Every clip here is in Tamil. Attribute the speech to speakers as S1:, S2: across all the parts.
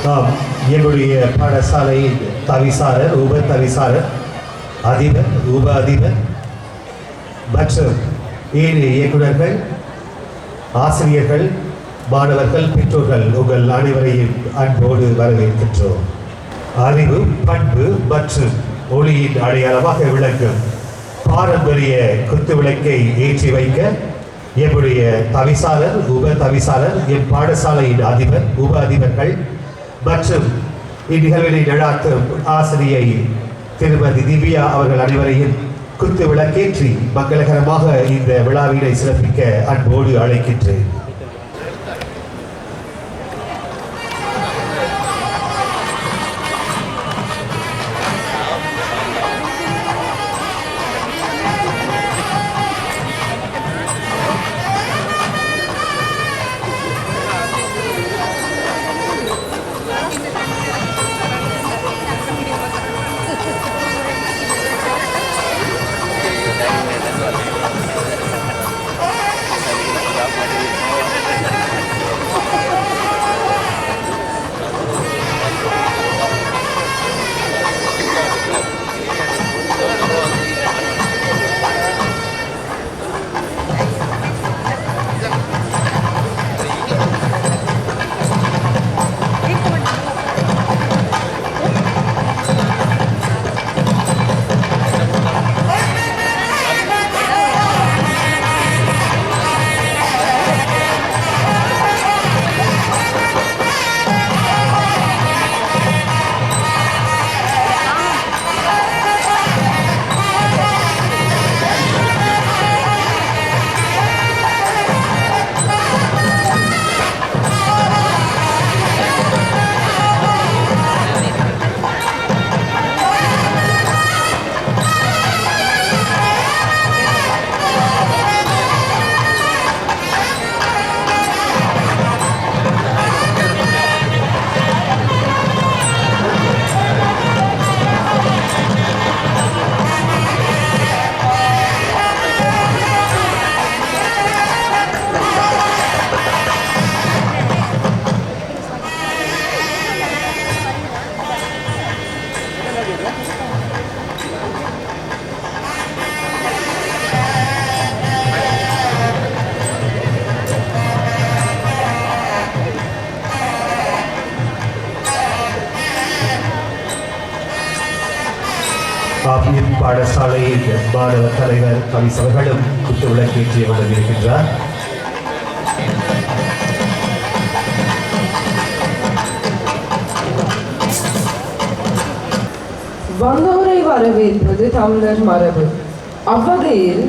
S1: எங்களுடைய பாடசாலையில் தவிசாளர், உப தவிசாளர், அதிபர், உப அதிபர் மற்றும் ஏழு இயக்குநர்கள், ஆசிரியர்கள், மாணவர்கள், பெற்றோர்கள் உங்கள் அனைவரையும் அன்போடு வரவேற்கின்றோம். அறிவு, பண்பு மற்றும் ஒளியின் அடையாளமாக விளங்கும் பாரம்பரிய குத்துவிளக்கை ஏற்றி வைக்க எம்முடைய தவிசாளர், உப தவிசாளர், எம் பாடசாலையின் அதிபர், உப அதிபர்கள் மற்றும் இந்நிகழ்வினை நடாத்தும் ஆசிரியை திருமதி திவ்யா அவர்கள் அனைவரையும் குத்து விளக்கேற்றி மங்களகரமாக இந்த விழாவினை சிறப்பிக்க அன்போடு அழைக்கின்றேன். பாடசாலையில் மாணவ தலைவர் கவிஸ் அவர்களும் குத்து விளக்கேற்றி வந்திருக்கின்றார்.
S2: வந்தோரை வரவேற்பது தமிழர் மரபு. அவ்வகையில்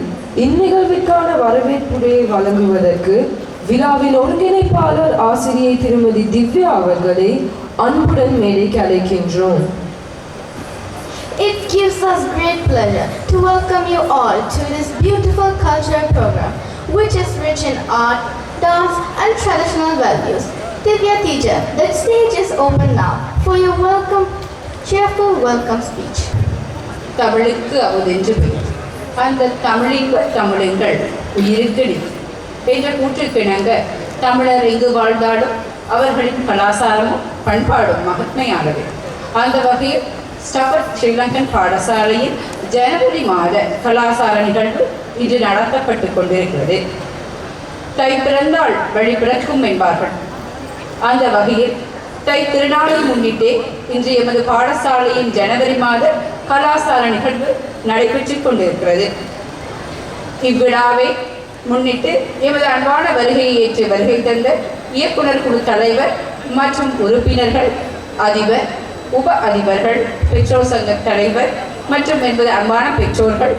S2: இந்நிகழ்விற்கான வரவேற்புரையை வழங்குவதற்கு விழாவின் ஒருங்கிணைப்பாளர் ஆசிரியை திருமதி திவ்யா அவர்களை அன்புடன் மேடைக்கு அழைக்கின்றோம்.
S3: It gives us great pleasure to welcome you all to this beautiful cultural program, which is rich in art, dance, and traditional values. Divya teacher, the stage is open now for your cheerful welcome speech.
S4: தமிழுக்கு அவதென்று பெயர், அந்த தமிழின்ப தமிழங்கள் உயிருக்கடி என்ற கூற்றுக்கிணங்க தமிழர் எங்கு வாழ்ந்தாலும் அவர்களின் கலாச்சாரமும் பண்பாடும் மகத்மையானது. அந்த வகையில் ஸ்டபர்ட் ஸ்ரீலங்கன் பாடசாலையில் ஜனவரி மாத கலாசார நிகழ்வு இன்று நடத்தப்பட்டு கொண்டிருக்கிறது. தை பிறந்தால் வழி பிறக்கும் என்பார்கள். அந்த வகையில் தை திருநாளை முன்னிட்டே இன்று எமது பாடசாலையின் ஜனவரி மாத கலாசார நிகழ்வு நடைபெற்றுக் கொண்டிருக்கிறது. இவ்விழாவை முன்னிட்டு எமது அன்பான வருகையை ஏற்று வருகை தந்த இயக்குனர் குழு தலைவர் மற்றும் உறுப்பினர்கள், அதிபர், உப அதிபர்கள், பெற்றோர் சங்க தலைவர் மற்றும் என்பது அன்பான பெற்றோர்கள்,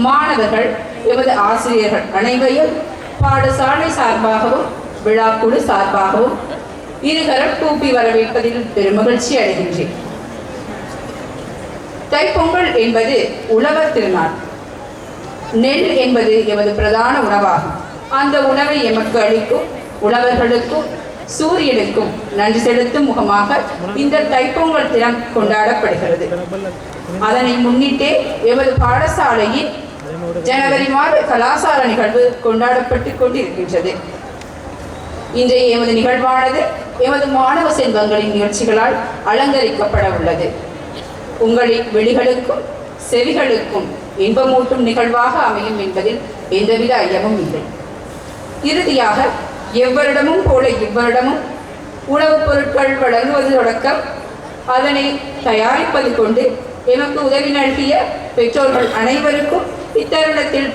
S4: மாணவர்கள், எமது ஆசிரியர்கள் அனைவரையும் பாடசாலை சார்பாகவும் விழாக்குழு சார்பாகவும் இருகரம் கூப்பி வரவேற்பதில் பெருமகிழ்ச்சி அடைகின்றேன். தைப்பொங்கல் என்பது உழவர் திருநாள். நெல் என்பது எமது பிரதான உணவாகும். அந்த உணவை எமக்கு அளிக்கும் உழவர்களுக்கும் சூரியனுக்கும் நன்றி செலுத்தும் முகமாக இந்த தைப்பொங்கல் தினம் கொண்டாடப்படுகிறது. அதனை முன்னிட்டே எமது பாடசாலையில் ஜனவரி மாத கலாசார நிகழ்வு கொண்டாடப்பட்டு கொண்டிருக்கின்றது. இன்றைய எமது நிகழ்வானது எமது மாணவ செல்வங்களின் நிகழ்ச்சிகளால் அலங்கரிக்கப்பட உள்ளது. உங்களின் வெளிகளுக்கும் செவிகளுக்கும் இன்பமூட்டும் நிகழ்வாக அமையும் என்பதில் எந்தவித ஐயமும் இல்லை. இறுதியாக எவ்வரிடமும் போல இவ்வரிடமும் உணவுப் பொருட்கள் வழங்குவது தொடக்கம் அதனை தயாரிப்பது கொண்டு எமக்கு உதவி நல்கிய பெற்றோர்கள் அனைவருக்கும் இத்தருணத்தில்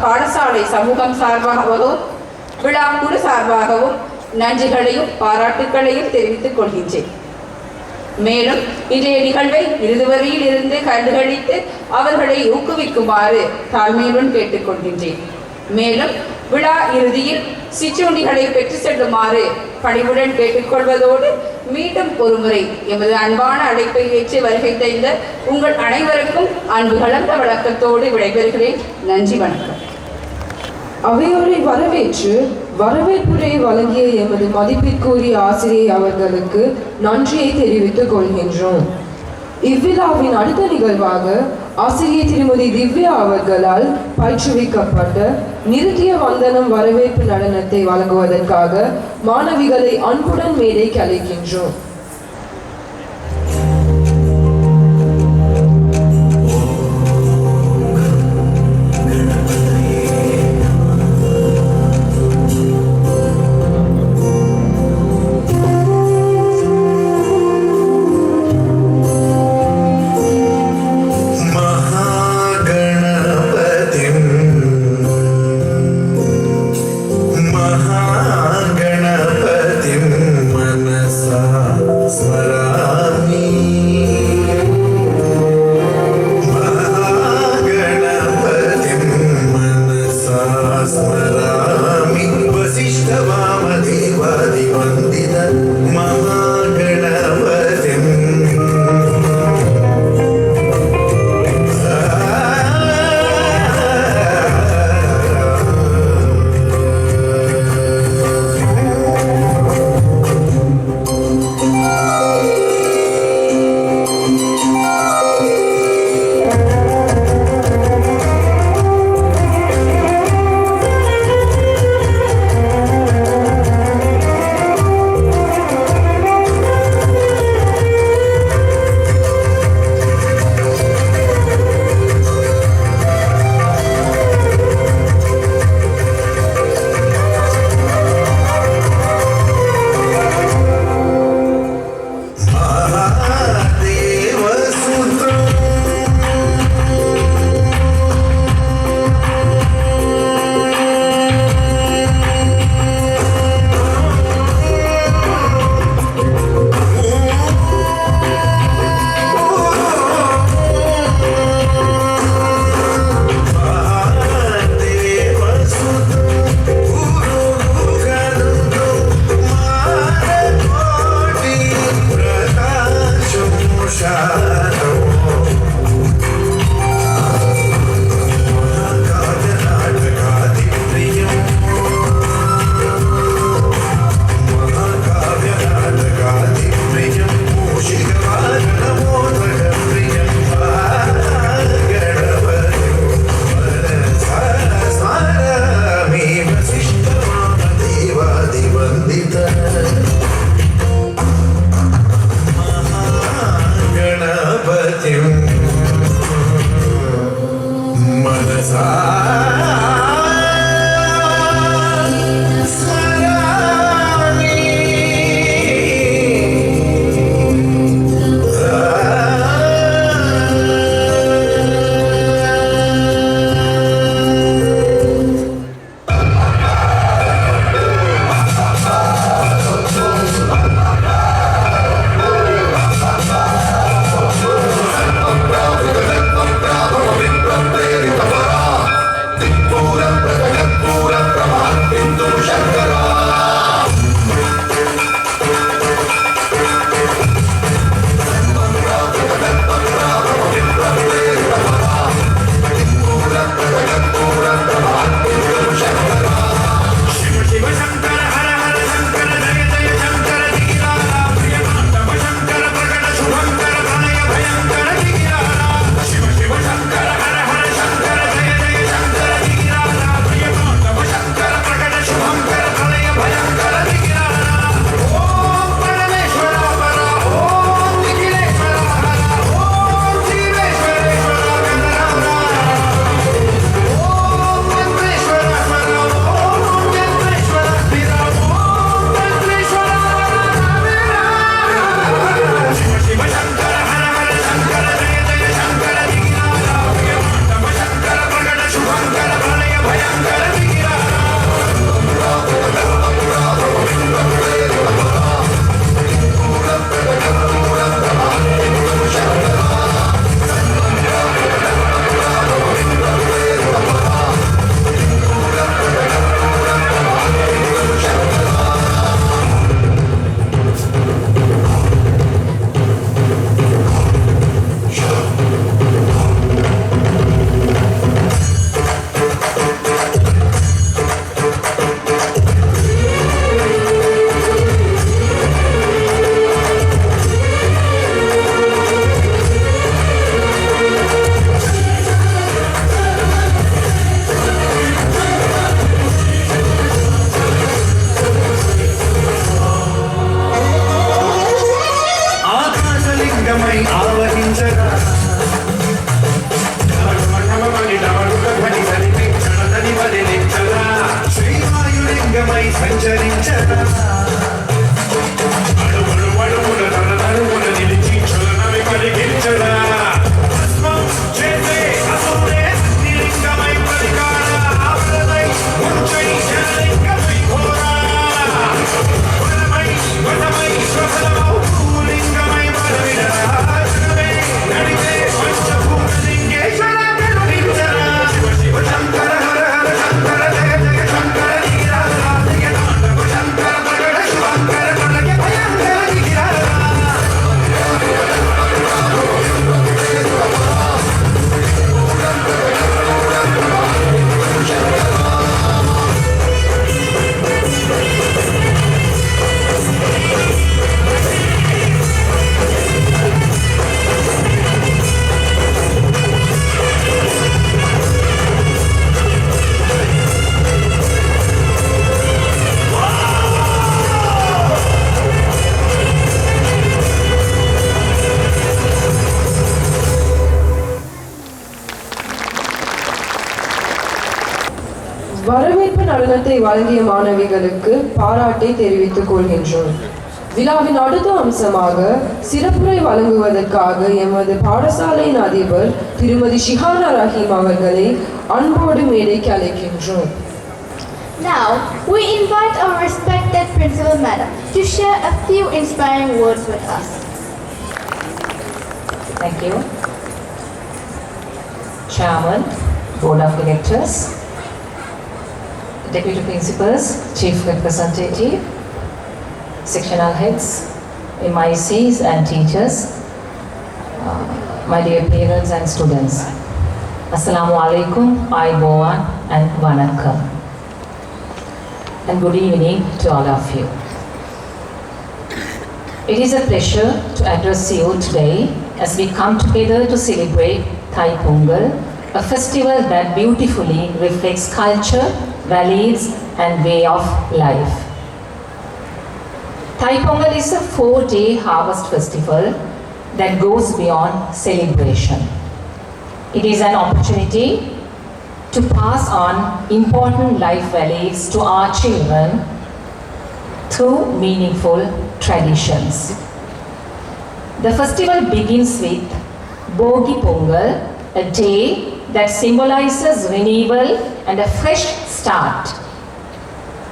S4: பாடசாலை சமூகம் சார்பாகவும் விழாக்குழு சார்பாகவும் நன்றிகளையும் பாராட்டுக்களையும் தெரிவித்துக் கொள்கின்றேன். மேலும் இன்றைய நிகழ்வை இறுதிவரையில் இருந்து கண்டுகளித்து அவர்களை ஊக்குவிக்குமாறு தாழ்மையுடன் கேட்டுக்கொள்கின்றேன். மேலும் விழா இறுதியில் சிற்றுண்டிகளை பெற்று செல்லுமாறு பணிவுடன் கேட்டுக்கொள்வதோடு மீண்டும் ஒருமுறை எமது அன்பான அழைப்பை ஏற்று வருகை தந்த உங்கள் அனைவருக்கும் அன்பு கலந்த வழக்கத்தோடு விடைபெறுகிறேன். நன்றி, வணக்கம்.
S2: அவையோரை வரவேற்று வரவேற்புரை வழங்கிய எமது மதிப்பிற்குரிய ஆசிரியை அவர்களுக்கு நன்றியை தெரிவித்துக் கொள்கின்றோம். இவ்விழாவின் அடுத்த நிகழ்வாக ஆசிரியை திருமதி திவ்யா அவர்களால் பயிற்றுவிக்கப்பட்ட நிறுத்திய வந்தனம் வரவேற்பு நடனத்தை வழங்குவதற்காக மாணவிகளை அன்புடன் மேடைக்கு அழைக்கின்றோம். நடனத்தை வழங்கிய மாணவிகளுக்கு பாராட்டை தெரிவித்துக் கொள்கின்றோம். விழாவின் அடுத்த அம்சமாக சிறப்புரை வழங்குவதற்காக எமது பாடசாலையின் அதிபர் திருமதி ஷிஹானா ரஹீம் அவர்களை அன்போடு மேடைக்கு அழைக்கின்றோம்.
S3: Now, we invite our respected Principal Madam to share a few inspiring words with us.
S5: Thank you. Chairman, Board of Directors, Deputy Principals, Chief Representative, Sectional Heads, MICs and teachers, my dear parents and students. Assalamu alaikum, Aibowan and Vanakkam. And good evening to all of you. It is a pleasure to address you today as we come together to celebrate Thai Pongal, a festival that beautifully reflects culture, values and way of life. Thai Pongal is a 4-day harvest festival that goes beyond celebration. It is an opportunity to pass on important life values to our children through meaningful traditions. The festival begins with Bogi Pongal, a day that symbolizes renewal and a fresh start.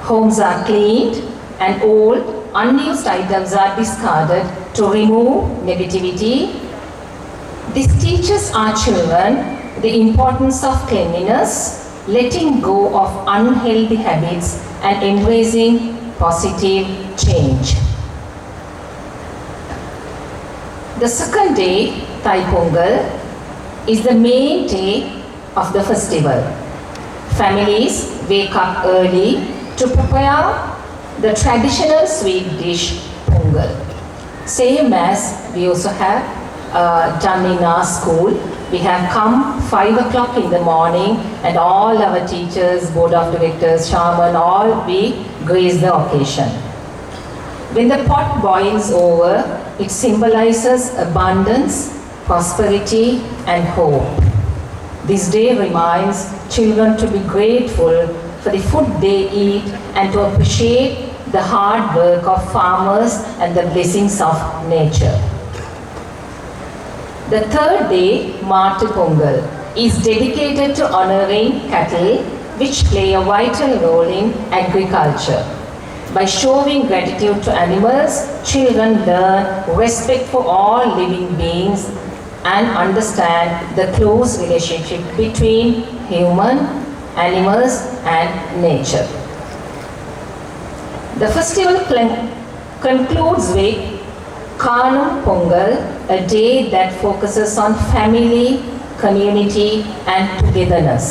S5: Homes are cleaned and old, unused items are discarded to remove negativity. This teaches our children the importance of cleanliness, letting go of unhealthy habits and embracing positive change. The second day, Thai Pongal, is the main day of the festival. Families wake up early to prepare the traditional sweet dish Pongal. Same as we also have done in our school. We have come 5 o'clock in the morning and all our teachers, board of directors, shaman, all we grace the occasion. When the pot boils over, it symbolizes abundance, prosperity and hope. This day reminds children to be grateful for the food they eat and to appreciate the hard work of farmers and the blessings of nature. The third day, Matu Pongal, is dedicated to honoring cattle which play a vital role in agriculture. By showing gratitude to animals, children learn respect for all living beings and understand the close relationship between human, animals and nature. The festival concludes with Kanum Pongal, a day that focuses on family, community and togetherness.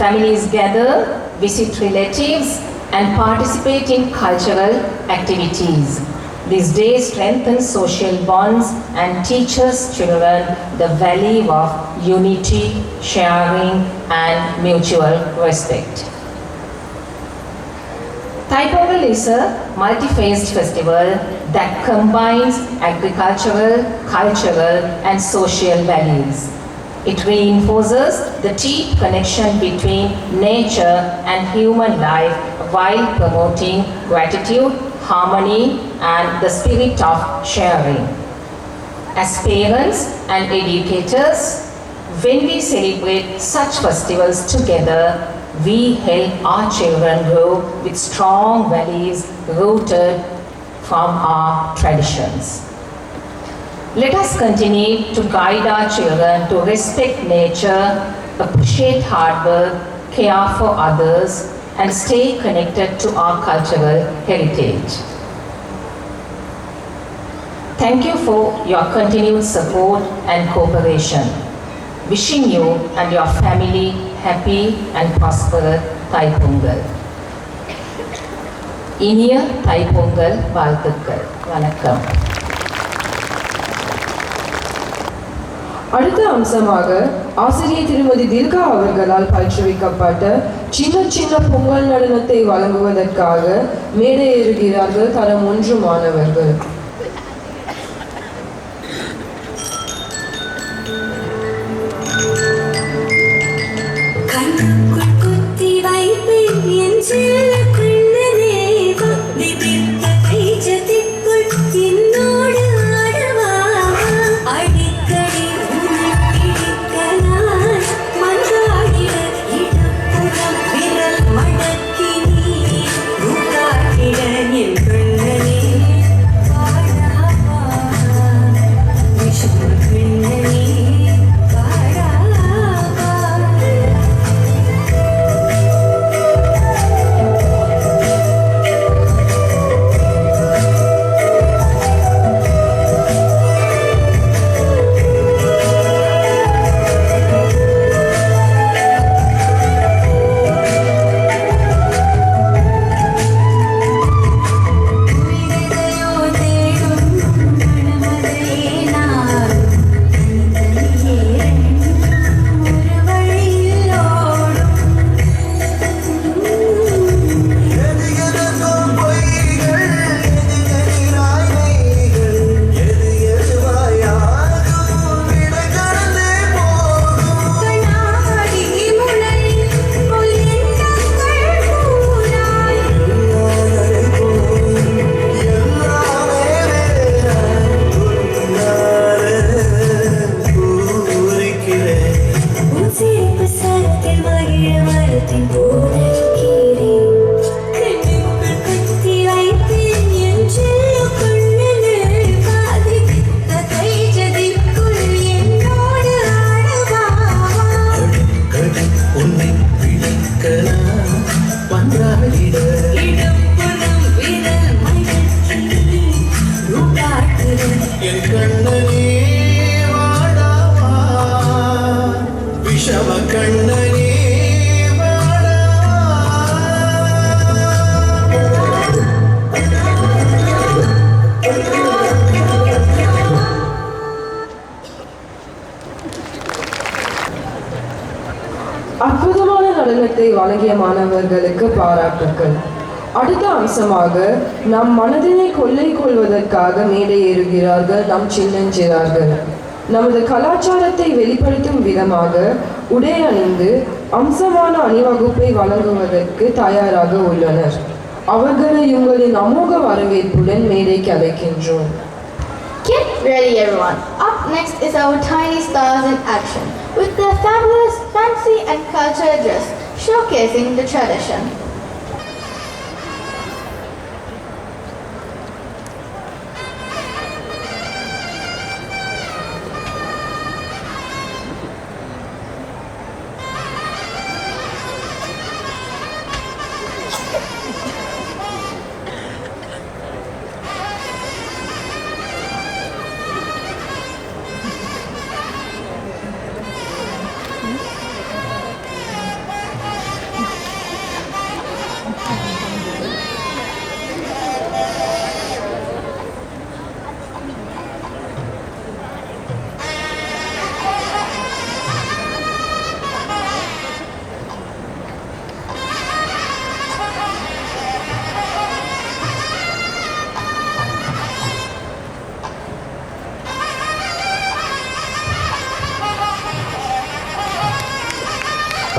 S5: Families gather, visit relatives and participate in cultural activities. This day strengthens social bonds and teaches children the value of unity, sharing and mutual respect. Thai Pongal is a multi-phased festival that combines agricultural, cultural and social values. It reinforces the deep connection between nature and human life while promoting gratitude, harmony and the spirit of sharing. As parents and educators, when we celebrate such festivals together, we help our children grow with strong values rooted from our traditions. Let us continue to guide our children to respect nature, appreciate hard work, care for others, and stay connected to our cultural heritage. Thank you for your continued support and cooperation. Wishing you and your family happy and prosperous Thai Pongal. இனிய Thai Pongal வாழ்த்துக்கள். வணக்கம்.
S2: அடுத்த அம்சமாக ஆசிரியர் திருமதி தில்கா அவர்களால் பயிற்றுவிக்கப்பட்ட சின்ன சின்ன பொங்கல் நடனத்தை வழங்குவதற்காக மேடை ஏறுகிறார்கள் தரம் 1 மாணவர்கள்.
S6: கண்ணுக்குள் குத்தி வைப்பேன்
S2: அற்புதமான நடனத்தை வழங்கிய மாணவர்களுக்கு பாராட்டுக்கள். அடுத்த அம்சமாக நம் மனதினை கொள்ளை கொள்வதற்காக மேடை ஏறுகிறார்கள் நம் சின்னஞ்சிறார்கள். நமது கலாச்சாரத்தை வெளிப்படுத்தும் விதமாக உடை அணிந்து அம்சமான அணிவகுப்பை வழங்குவதற்கு தயாராக உள்ளனர். அவர்களை உங்களின் அமோக வரவேற்புடன் மேடைக்கு அழைக்கின்றோம்.
S3: Get ready, everyone. Up next is our tiny stars in action with their fabulous fancy and cultural dress showcasing the tradition.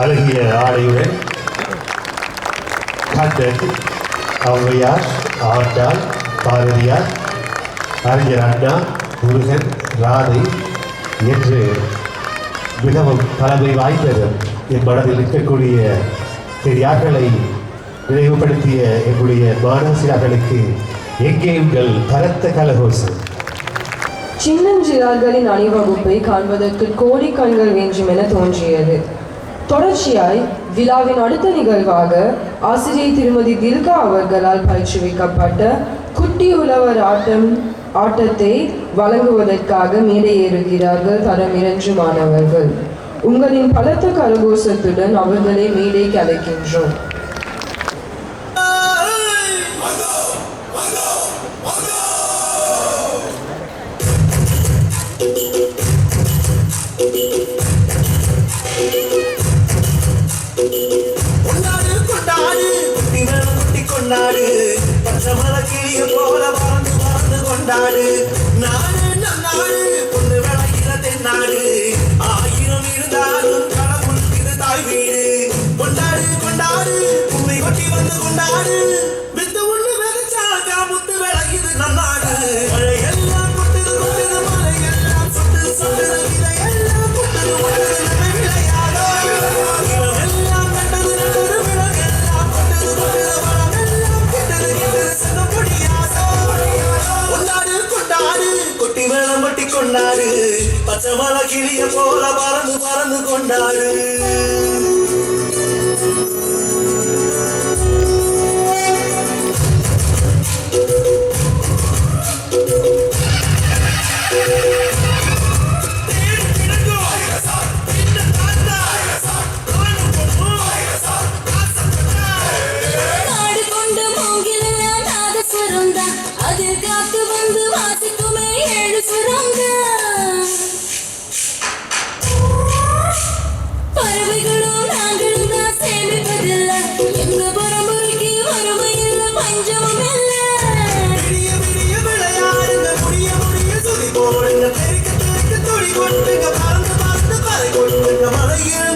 S1: அழகிய ஆடையுடன் கண்ணன், ஔவையார், ஆண்டாள், பாரதியார், அறிஞர் அண்ணா, முருகன், ராதை என்று மிகவும் பழமை வாய்ந்ததும் என் மனதில் இருக்கக்கூடிய பெரியார்களை நினைவுபடுத்திய எங்களுடைய மாணவர்களுக்கு எங்கே உங்கள் பரத்த கலகோசம்.
S2: சின்னஞ்சிறார்களின் அணிவகுப்பை காண்பதற்கு கோடி கண்கள் வேண்டும் என தோன்றியது. தொடர்ச்சியாய் விழாவின் அடுத்த நிகழ்வாக ஆசிரியை திருமதி தில்கா அவர்களால் பயிற்றுவிக்கப்பட்ட குட்டி உழவர் ஆட்டத்தை வழங்குவதற்காக மேடை ஏறுகிறார்கள் தரமிரஞ்சு மாணவர்கள். உங்களின் பலத்த கரகோஷத்துடன் அவர்களை மேடைக்கு அழைக்கின்றோம்.
S6: கொண்டாடு பச்சமர கிளிய போல வாழ்ந்து வாழ்ந்து கொண்டாடு. நாடு நம் நாடு பொண்ணு விளையிற தென்னாடு. ஆயிரம் இருந்தாலும் கடவுள் இது தாய் வீடு. கொண்டாடு கொண்டாடு உண்மை கொட்டி வாழ்ந்து கொண்டாடு வித்து ஒண்ணு வெறிச்சாக்கா முத்து விளையுது நன்னாடு மழையெல்லாம் கொட்டுது கொட்டுது மலையெல்லாம் சொட்டு சொட்டுது இதையெல்லாம் கொட்டுது கொட்டுது நம்ம விளையாடோ எல்லாம் கண்டது நடது விலகெல்லாம் கொட்டுது கொட்டுது மரமெல்லாம் கெட்டது கெட்டது செல்ல முடியாதோ கொண்டாடு கொண்டாடு கொட்டி வேளம் வட்டி கொண்டாடு பச்சை மலை கிளிய போல பறந்து பறந்து கொண்டாடு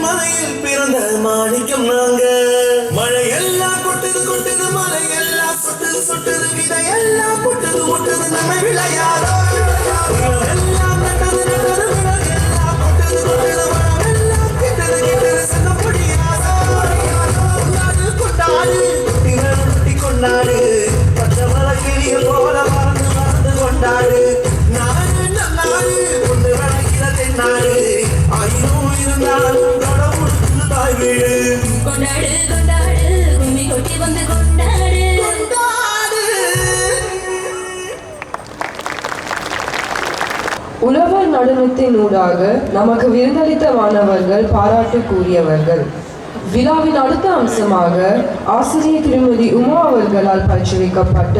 S6: மலையில் பிறந்த மாணிக்கம் நாங்க மழையெல்லாம் கொட்டுது கொட்டுது மலையெல்லாம் சொட்டுது சொட்டுது விதையெல்லாம் கொட்டுது கொட்டுது நம்ம விளையாடோ எல்லாம் நட்டது நட்டது விலகெல்லாம் கொட்டுது கொட்டுது மரமெல்லாம் கெட்டது கெட்டது செல்ல முடியாதோ கொண்டாடு கொண்டாடு குட்டி வேணும் குட்டி கொண்டாடு பச்சை மலை கிளிய போல பறந்து பறந்து கொண்டாடு நாடு நன்னாடு கொண்டு விளைக்கிற தென்னாடு ஆயிரம் இருந்தாலும் கடவுளுக்கு தாய் வீடு
S7: கொண்டாடு கொண்டாடு கும்மி கொட்டி வந்து கொண்டாடு
S6: கொண்டாடு
S2: உழவர் நடனத்தின் ஊடாக நமக்கு விருந்தளித்த மாணவர்கள் பாராட்டுக்குரியவர்கள். விழாவின் அடுத்த அம்சமாக ஆசிரியர் திருமதி உமா அவர்களால் பயிற்றுவிக்கப்பட்ட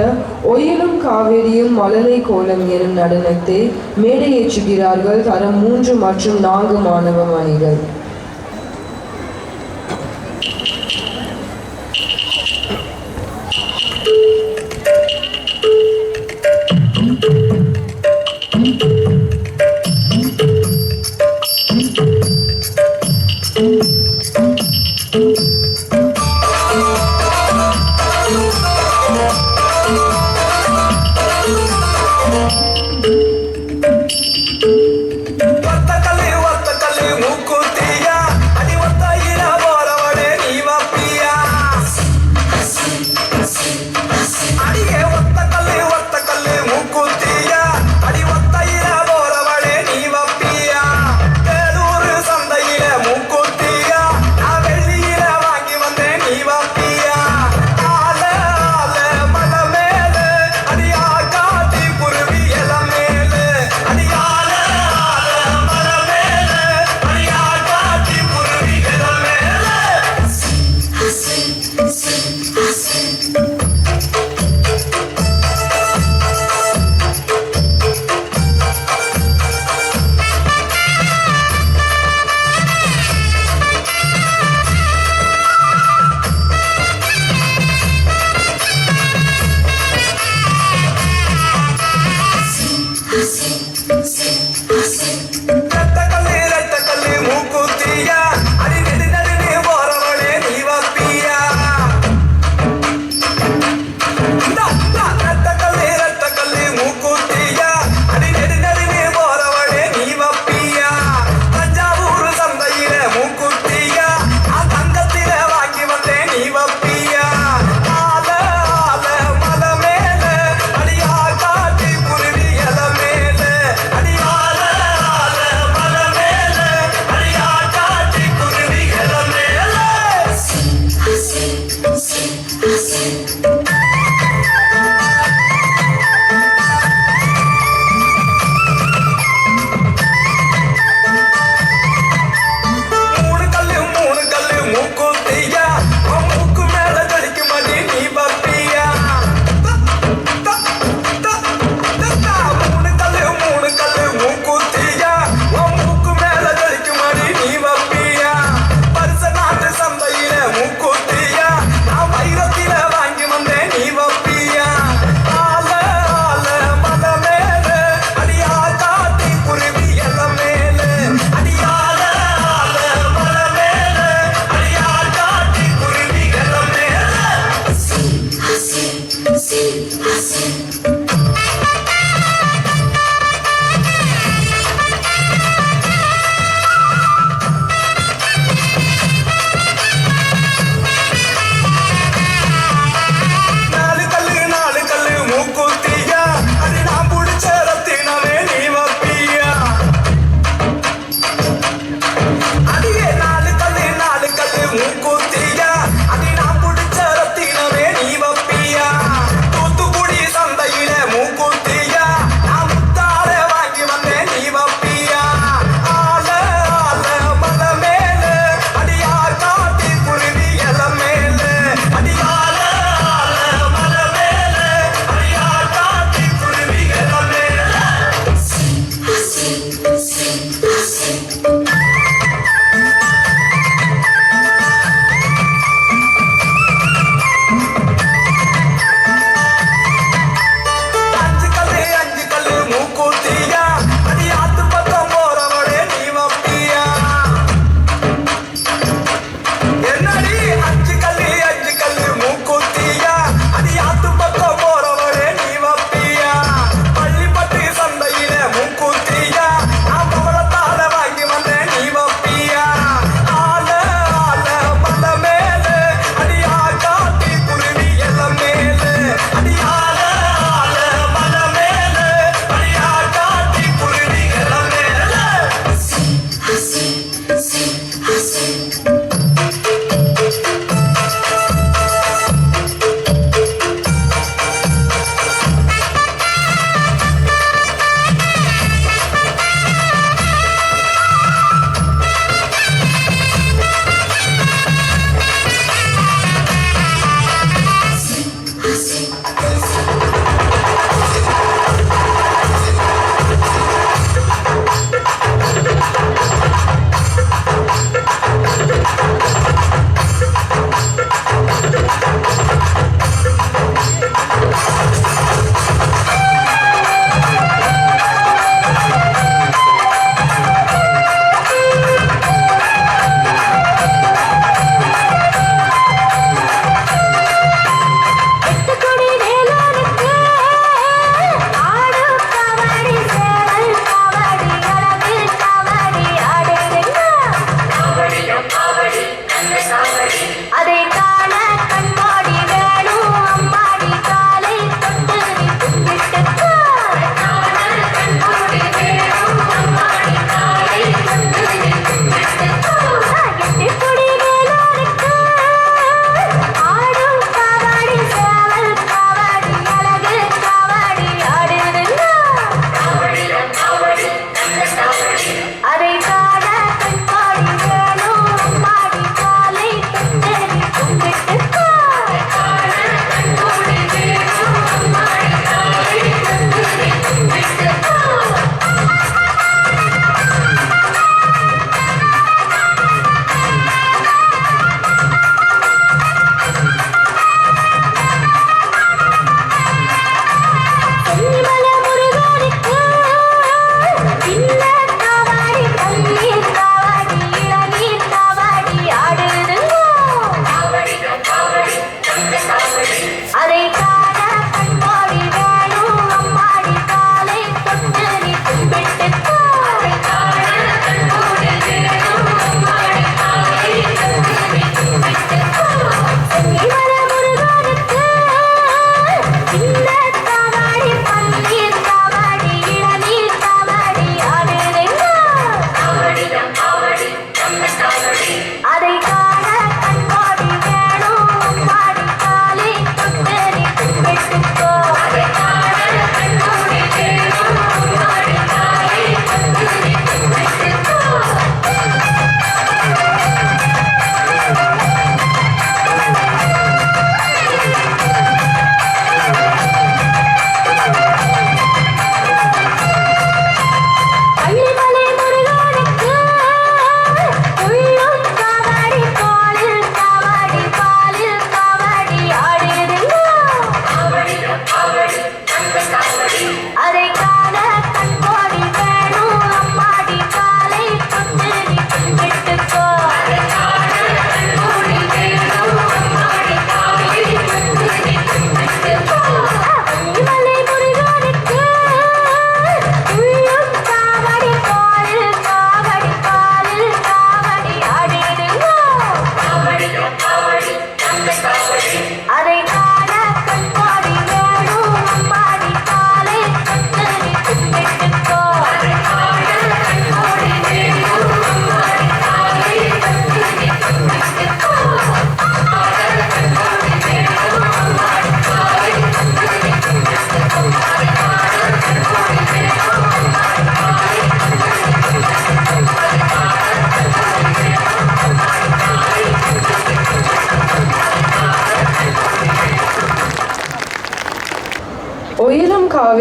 S2: ஒயிலும் காவேரியும் மழலை கோலம் எனும் நடனத்தை மேடையேற்றுகிறார்கள் தரம் 3 மற்றும் 4 மாணவ மணிகள்.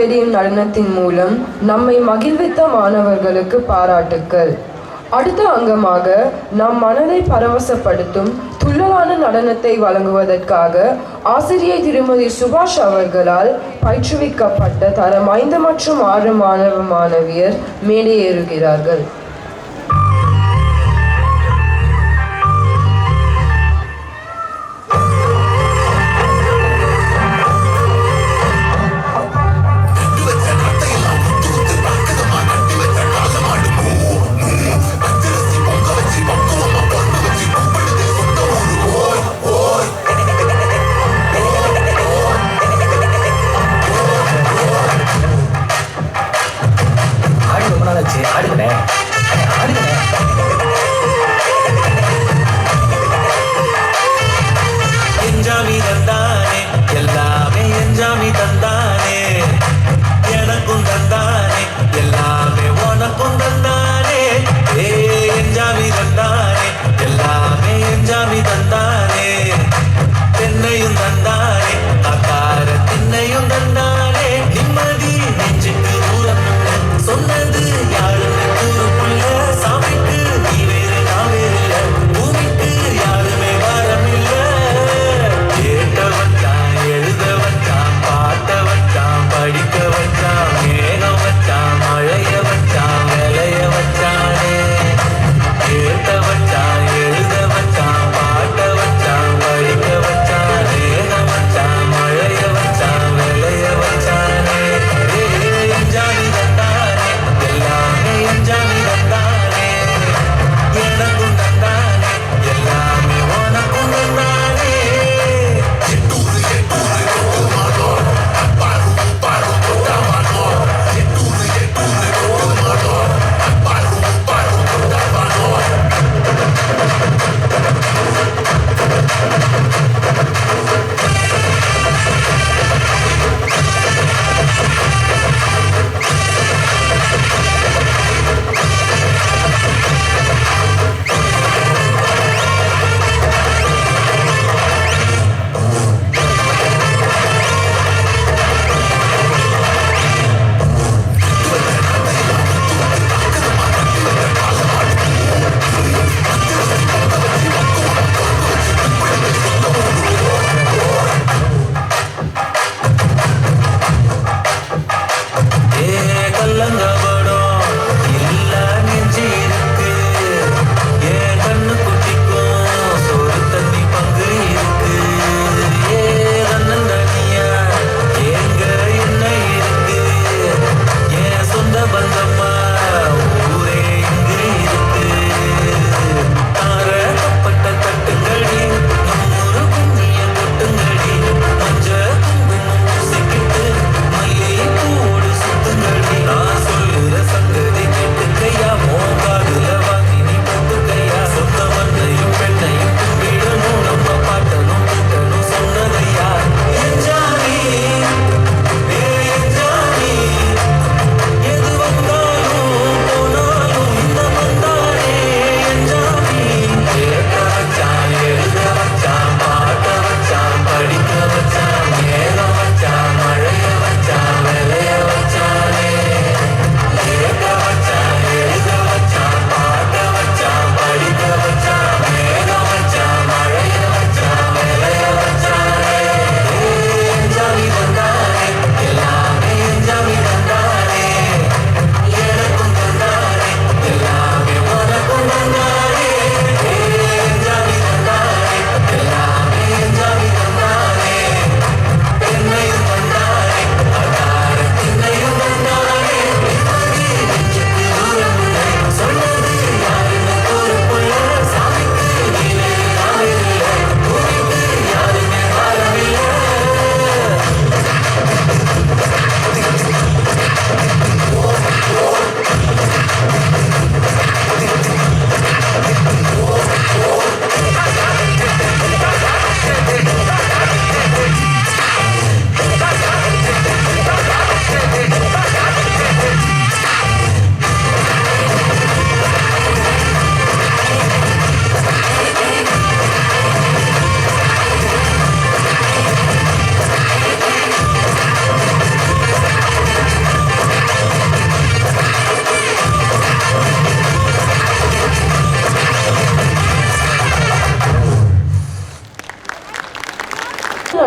S2: பரவெறியும் நடனத்தின் மூலம் நம்மை மகிழ்வித்த மாணவர்களுக்கு பாராட்டுக்கள். அடுத்த அங்கமாக நம் மனதை பரவசப்படுத்தும் துள்ளலான நடனத்தை வழங்குவதற்காக ஆசிரியை திருமதி சுபாஷ் அவர்களால் பயிற்றுவிக்கப்பட்ட தரம் 5 மற்றும் 6 மாணவ மாணவியர் மேடையேறுகிறார்கள்.
S6: என்ஜாமி தந்தானே எல்லாமே என்ஜாமி தந்தானே எனக்கும் தந்தானே எல்லாமே உனக்கும் தந்தானே ஏ என்ஜாமி தந்தானே எல்லாமே என்ஜாமி தந்தானே தென்னையும் தந்தானே காக்கார திண்ணையும் தந்தானே நிம்மதி நெஞ்சுக்கு ஊரம் சொன்னது யாருன்னு கூறுக்குள்ள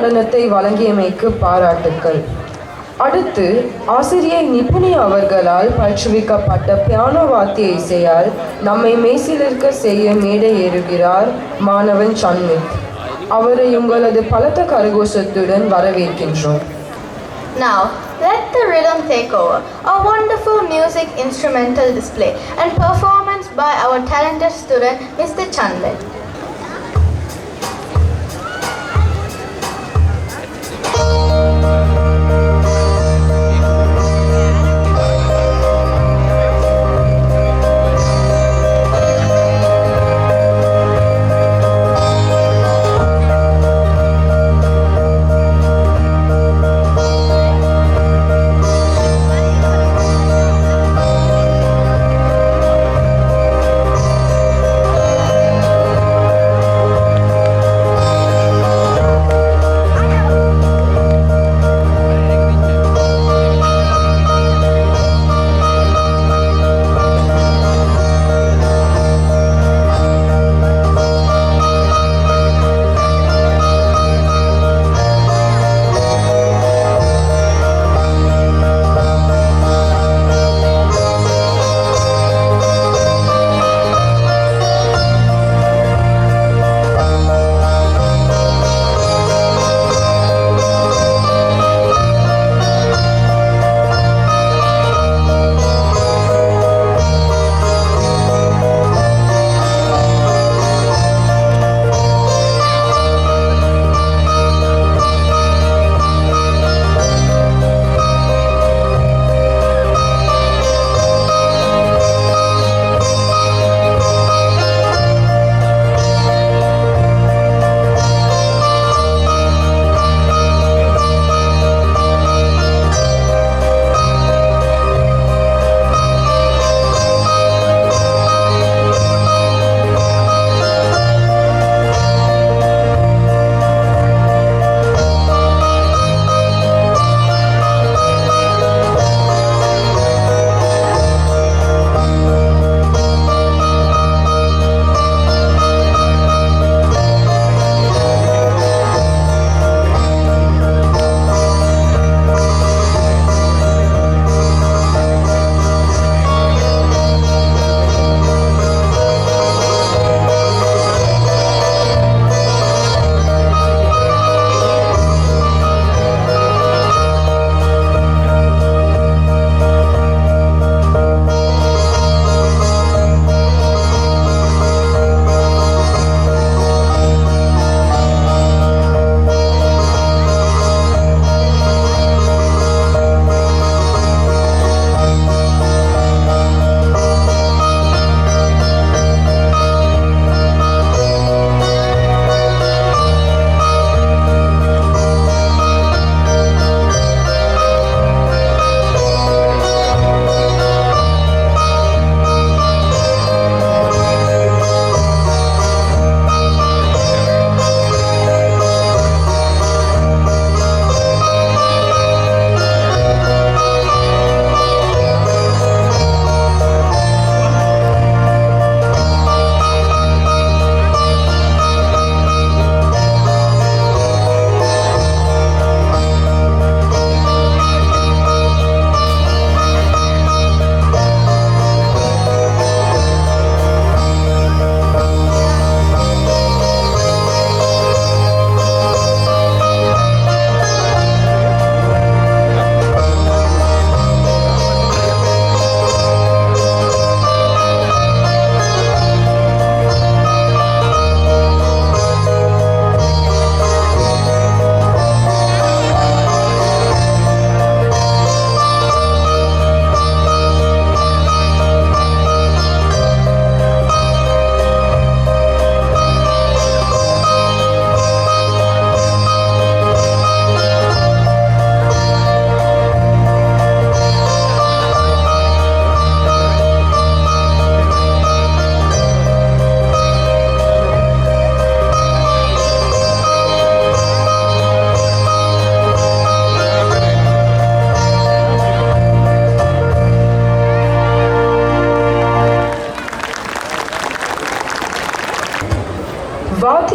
S2: நடனத்தை வழங்கியமைக்கு பாராட்டுக்கள். அடுத்து ஆசிரியை நிபுணி அவர்களால் பயிற்றுவிக்கப்பட்ட பியானோ வாத்திய இசையால் நம்மை மெய்சிலிருக்க செய்ய மேடை ஏறுகிறார் மாணவன் சண்மித். அவரை உங்களது பலத்த கரகோஷத்துடன் வரவேற்கின்றோம்.
S3: Now, let the rhythm take over. A wonderful music instrumental display and performance by our talented student, Mr. Chandan.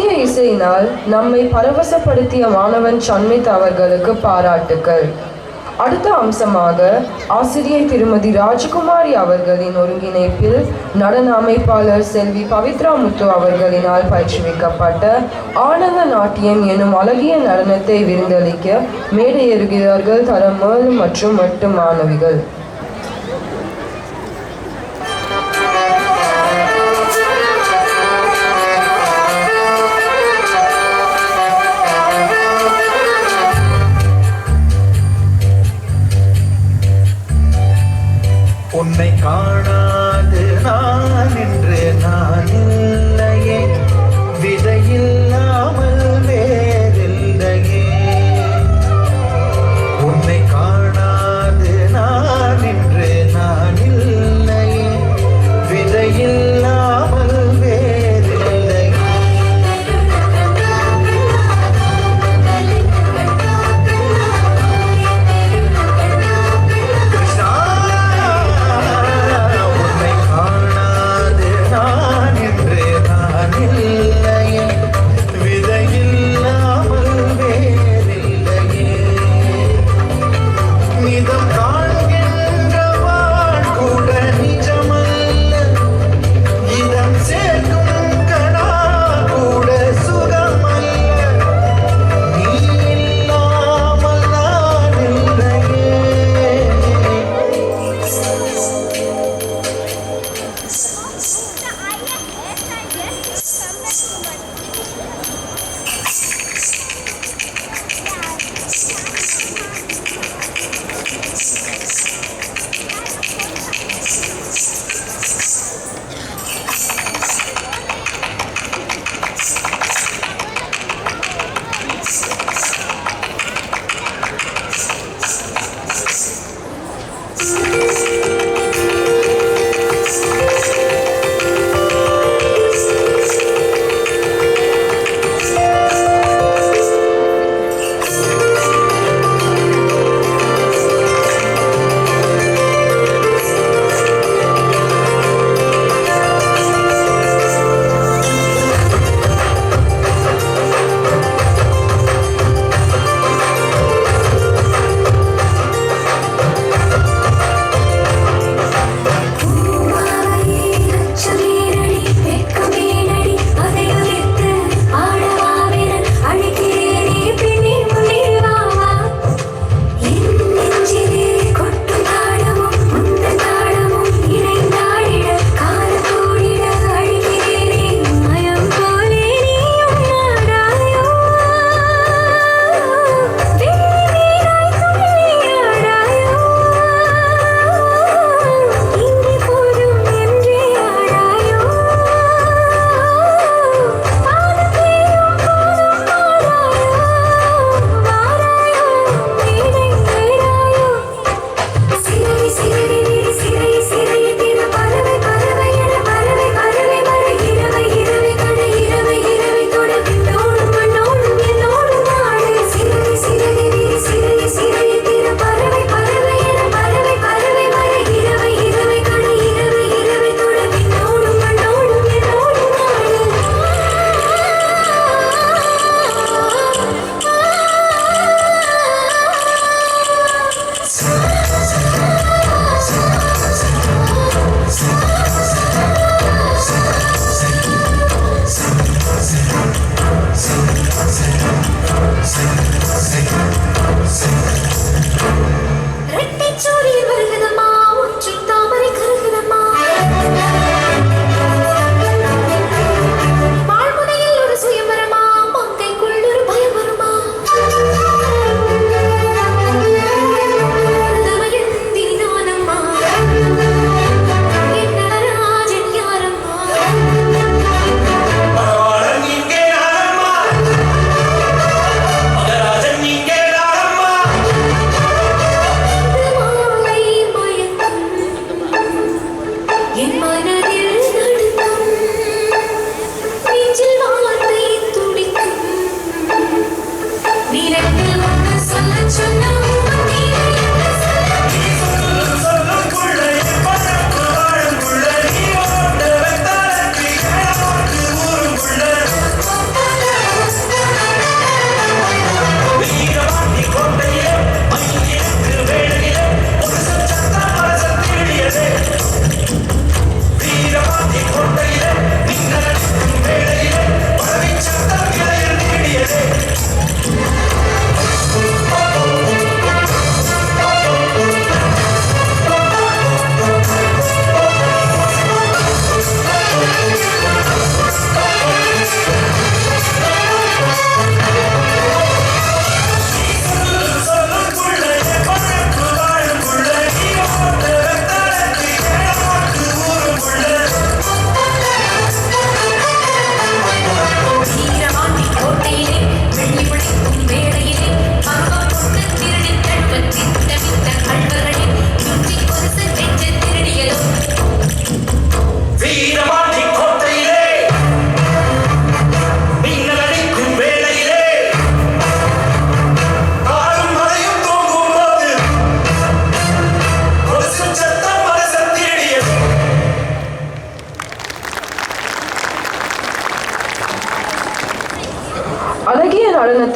S2: வாத்திய இசையினால் நம்மை பரவசப்படுத்திய மாணவன் சன்மித் அவர்களுக்கு பாராட்டுக்கள். அடுத்த அம்சமாக ஆசிரியை திருமதி ராஜகுமாரி அவர்களின் ஒருங்கிணைப்பில் நடன அமைப்பாளர் செல்வி பவித்ரா முத்து அவர்களினால் பயிற்றுவிக்கப்பட்ட ஆணவ நாட்டியம் எனும் அழகிய நடனத்தை விருந்தளிக்க மேடையேறுகிறார்கள் தரம் 7 மற்றும் 8 மாணவிகள்.
S6: உன்னை காணாது நான் என்று நான் இல்லையே, விதையில்லாமல் வேறில்லையே. உன்னை காணாது நான் என்று நான் இல்லையே, விதையில்லாமல் வேறில்லையே. உன்னை காணாது நான் என்று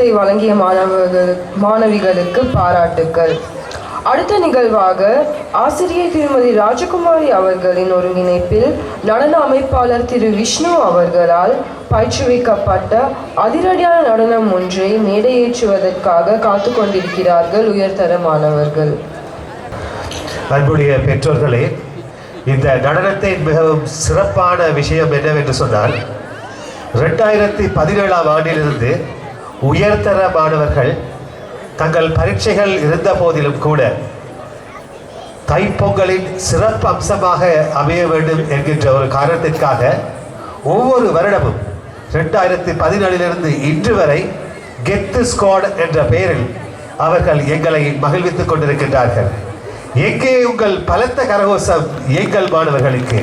S2: நடனத்தை வழங்கிய மாணவிகளுக்கு பாராட்டுக்கள். அடுத்த நிகழ்வாக ஆசிரியை திருமதி ராஜகுமாரி அவர்களின் ஒருங்கிணைப்பில் நடன அமைப்பாளர் திரு விஷ்ணு அவர்களால் பயிற்றுவிக்கப்பட்ட அதிரடியான நடனம் ஒன்றை மேடையேற்றுவதற்காக காத்து கொண்டிருக்கிறார்கள் உயர்தர மாணவர்கள்.
S1: அன்புடைய பெற்றோர்களே, இந்த நடனத்தின் மிகவும் சிறப்பான விஷயம் என்னவென்று சொன்னால், 2017ஆம் ஆண்டிலிருந்து உயர்தர மாணவர்கள் தங்கள் பரீட்சைகள் இருந்த போதிலும் கூட தைப்பொங்கலின் சிறப்பு அம்சமாக அமைய வேண்டும் என்கின்ற ஒரு காரணத்திற்காக ஒவ்வொரு வருடமும் 2017இலிருந்து இன்று வரை கெத்து ஸ்குவாட் என்ற பெயரில் அவர்கள் எங்களை மகிழ்வித்துக் கொண்டிருக்கின்றார்கள். எங்கே உங்கள் பலத்த கரகோஷம் எங்கள் மாணவர்களுக்கு?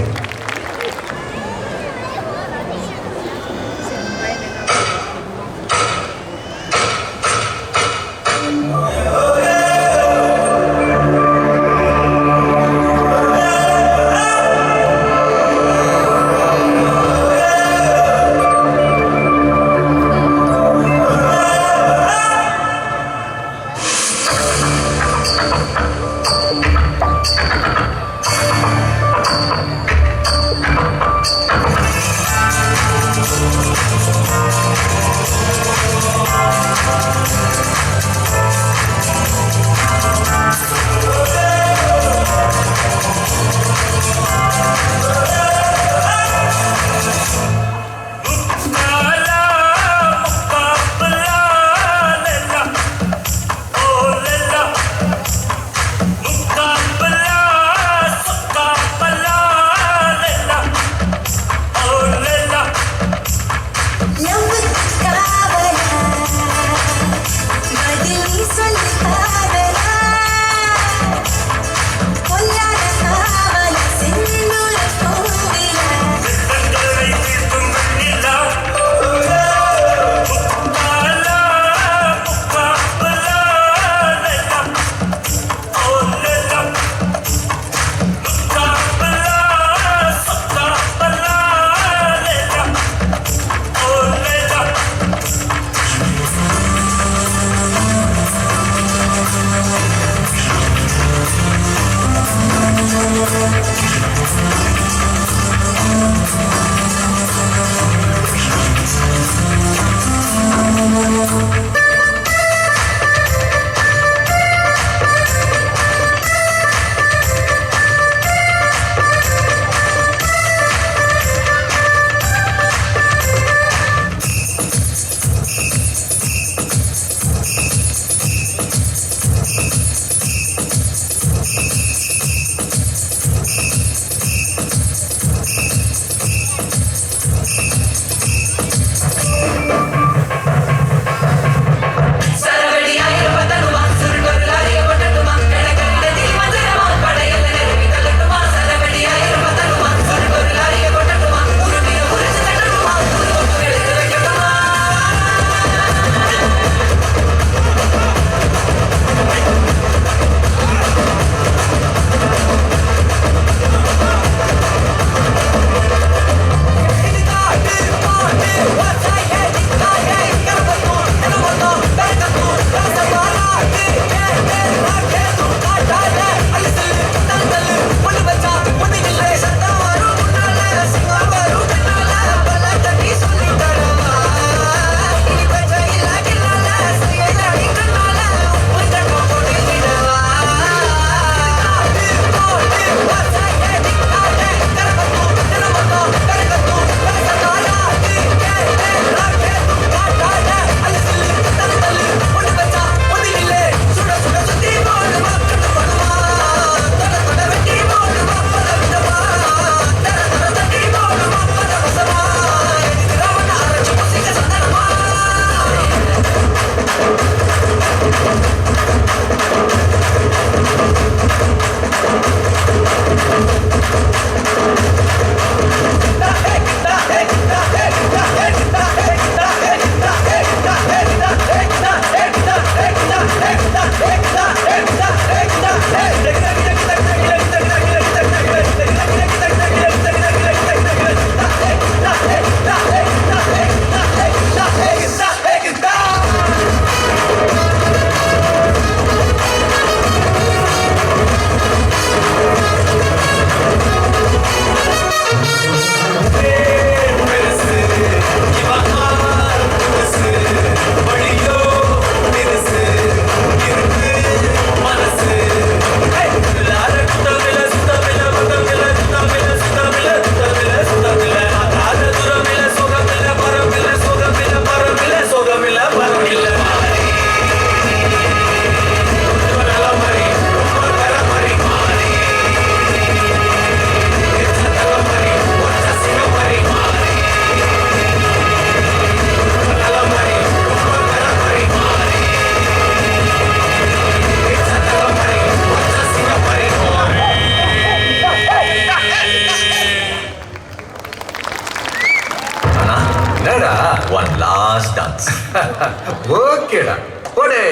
S8: Mass dance. ஓகேடா போடே.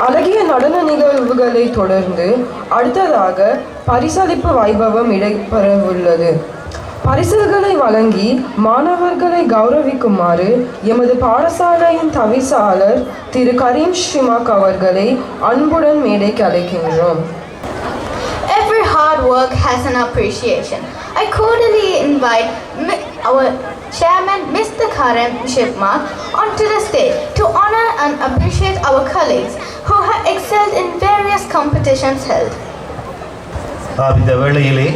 S2: அழகிய நடன நிகழ்வுகளை தொடர்ந்து அடுத்ததாக பரிசளிப்பு வைபவம் இடம்பெறவுள்ளது. பரிசுகளை வழங்கி மாணவர்களை கௌரவிக்குமாறு எமது பாடசாலையின் தவிசாளர் திரு கரீம் ஷிமாக் அவர்களை அன்புடன் மேடைக்கு அழைக்கின்றோம்.
S3: Every hard work has an appreciation. I cordially invite our chairman, Mr. Karim Shipmark, onto the stage to honor and appreciate our colleagues who have excelled in various competitions held.
S1: இந்த வேளையிலே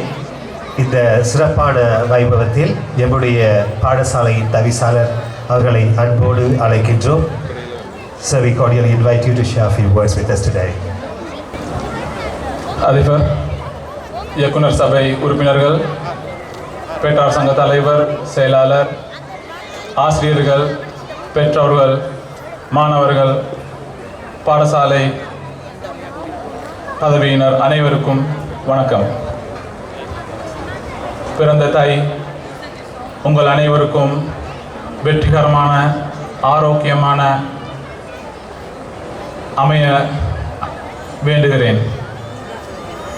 S1: இந்த சிறப்பான வைபவத்தில் எம்முடைய பாடசாலையின் தவிசாளர் அவர்களை அன்போடு அழைக்கின்றோம். So we cordially invite you to share a few words with us today.
S9: அதிபர், இயக்குனர் சபை உறுப்பினர்கள், பெற்றார் சங்க தலைவர், செயலாளர், ஆசிரியர்கள், பெற்றோர்கள், மாணவர்கள், பாடசாலை பதவியினர் அனைவருக்கும் வணக்கம். பிறந்த தாய் உங்கள் அனைவருக்கும் வெற்றிகரமான ஆரோக்கியமான அமைய வேண்டுகிறேன்.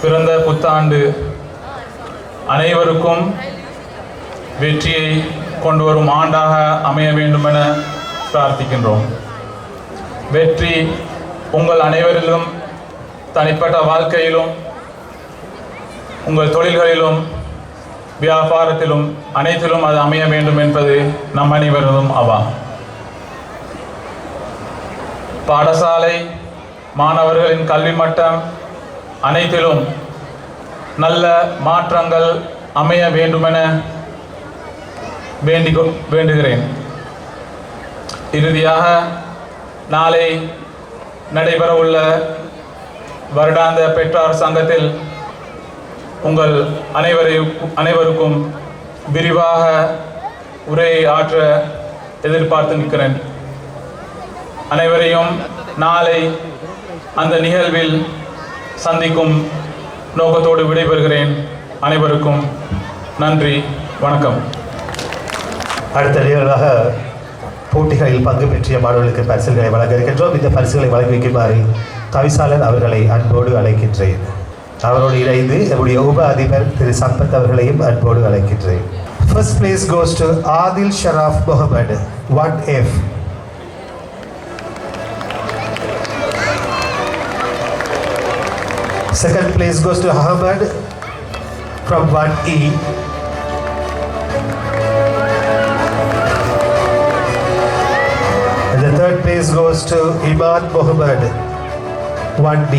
S9: பிறந்த புத்தாண்டு அனைவருக்கும் வெற்றியை கொண்டு வரும் ஆண்டாக அமைய வேண்டும் என பிரார்த்திக்கின்றோம். வெற்றி உங்கள் அனைவரிலும் தனிப்பட்ட வாழ்க்கையிலும் உங்கள் தொழில்களிலும் வியாபாரத்திலும் அனைத்திலும் அது அமைய வேண்டும் என்பது நம் அனைவரதும் அவா. பாடசாலை மாணவர்களின் கல்வி மட்டம் அனைத்திலும் நல்ல மாற்றங்கள் அமைய வேண்டுமென வேண்டுகிறேன். இறுதியாக நாளை நடைபெறவுள்ள வருடாந்த பெற்றார் சங்கத்தில் உங்கள் அனைவருக்கும் விரிவாக உரையை ஆற்ற எதிர்பார்த்து நிற்கிறேன். அனைவரையும் நாளை அந்த நிகழ்வில் சந்திக்கும் நோக்கத்தோடு விடைபெறுகிறேன். அனைவருக்கும் நன்றி, வணக்கம்.
S1: அடுத்த நிகழ்வாக போட்டிகளில் பங்கு பெற்றிய மாணவர்களுக்கு பரிசுகளை வழங்க இருக்கின்றோம். இந்த பரிசுகளை வழங்கி வைக்குமாறு தவிசாளர் அவர்களை அன்போடு அழைக்கின்றேன். அவரோடு இணைந்து நம்முடைய உப அதிபர் திரு சம்பத் அவர்களையும் அன்போடு அழைக்கின்றேன். First place goes to Adil Sharaf Mohammed, 1F. Second place goes to Ahmed from 1E. And the third place goes to Imad Mohammed, 1D.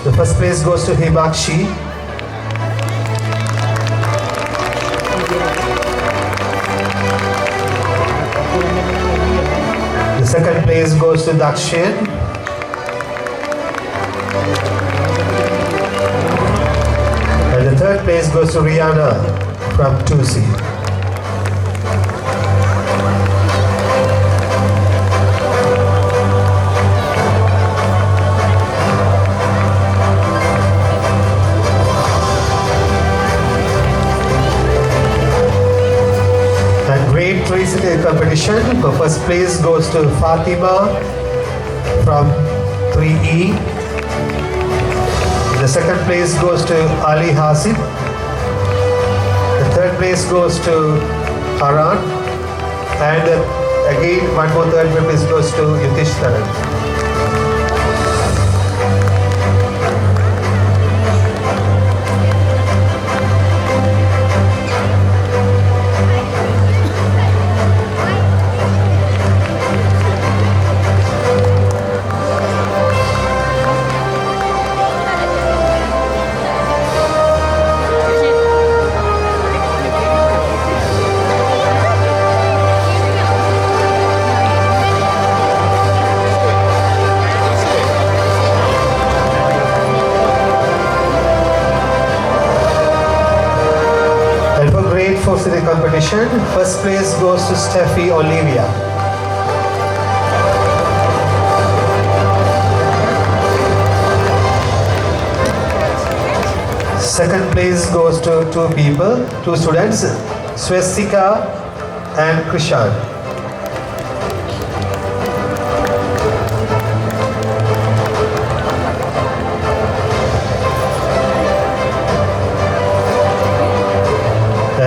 S1: The first place goes to Himakshi. The second place goes to Dakshin. And the third place goes to Rihanna from 2C. Grade 3 city competition. The first place goes to Fatima from 3E. The second place goes to Ali Hasib. The third place goes to Haran. And again, one more third place goes to Yudhishthara. For city competition, first place goes to Steffi Olivia. Second place goes to two students, Swestika and Krishan.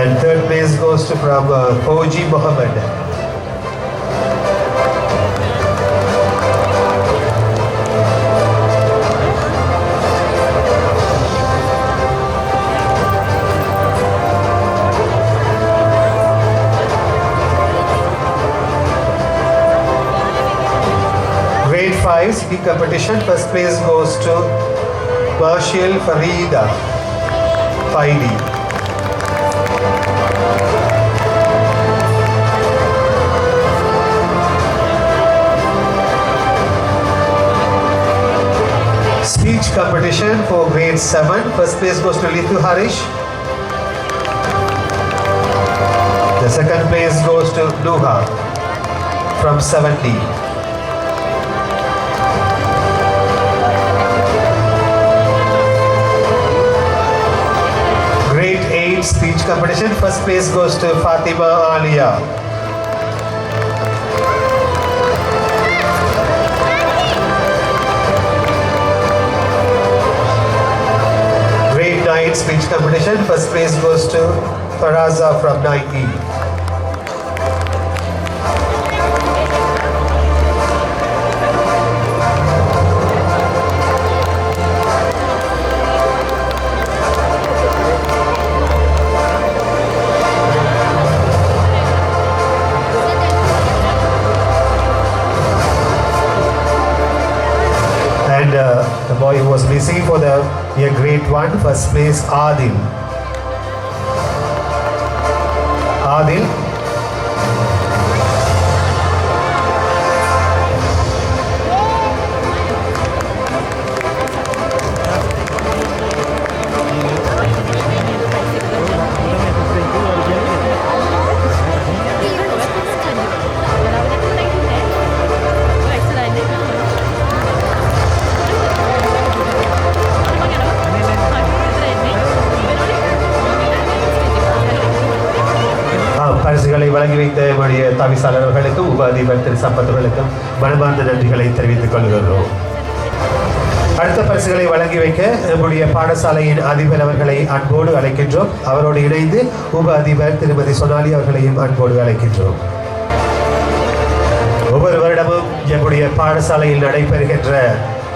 S1: And third place goes to from Fauji Mohammed. Grade 5 city competition, first place goes to Marshall Farida, 5D. Speech competition for grade 7. First place goes to Lithu Harish. The second place goes to Nuha from 7D. Grade 8 speech competition. First place goes to Fatima Alia. Speech competition. First place goes to Faraza from 9E. And the boy who was missing for the year grade 1, first place Adil. Adil. பரிசுகளை வழங்கி வைத்த நம்முடைய தவிசாளர்களுக்கும் உபாதிபர் திரு சம்பத்துகளுக்கும் மனமார்ந்த நன்றிகளை தெரிவித்துக் கொள்கிறோம். அடுத்த பரிசுகளை வழங்கி வைக்க நம்முடைய பாடசாலையின் அதிபர் அவர்களை அன்போடு அழைக்கின்றோம். அவரோடு இணைந்து உப அதிபர் திருமதி சொனாலி அவர்களையும் அன்போடு அழைக்கின்றோம். ஒவ்வொரு வருடமும் நம்முடைய பாடசாலையில் நடைபெறுகின்ற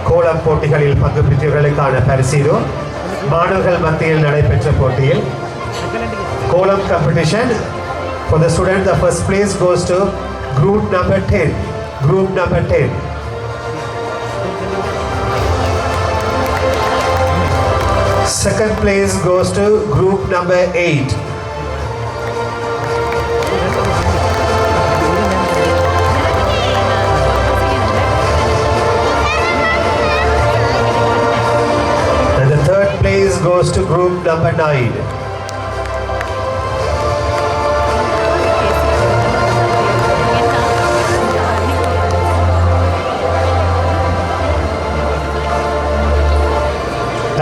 S1: கோலம் போட்டிகளில் பங்கு பெற்றவர்களுக்கான பரிசீலோ மாணவர்கள் மத்தியில் நடைபெற்ற போட்டியில் கோலம் competition. For the student, the first place goes to group number 10. Group number 10. Second place goes to group number 8. And the third place goes to group number 9.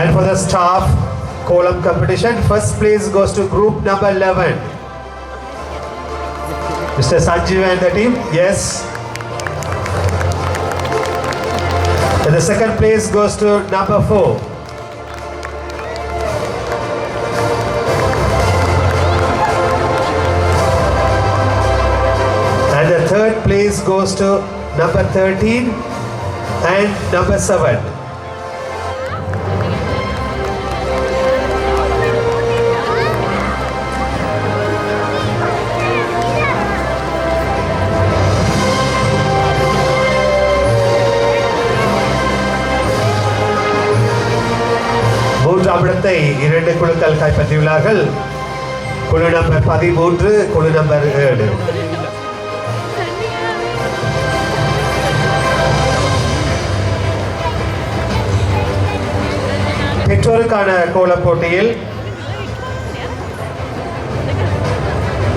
S1: And for the staff column competition, first place goes to group number 11. Mr. Sanjeev and the team, yes. And the second place goes to number 4. And the third place goes to number 13 and number 7. மூன்றாமிடத்தை 2 குழுக்கள் கைப்பற்றியுள்ளார்கள். குழு நம்பர் 13, குழு நம்பர் 7. பெற்றோருக்கான கோலப் போட்டியில்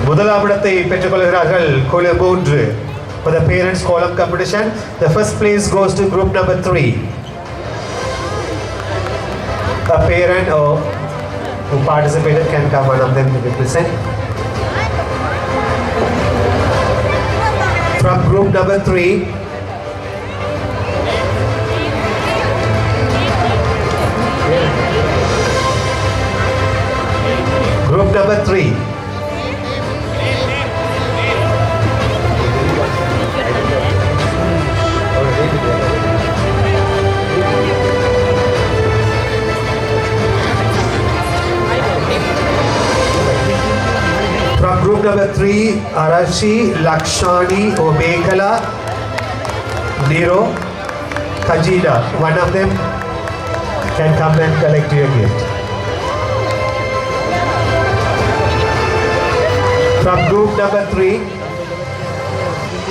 S1: முதலாமிடத்தை பெற்றுக் கொள்கிறார்கள் குழு 3. For the parents column competition, the first place goes to group number 3. A parent or who participated can come, one of them to represent. From group number 3, group number 3. From group number 3, Arashi, Lakshani, Omekala, Nero, Kajina. One of them can come and collect your gift. From group number 3,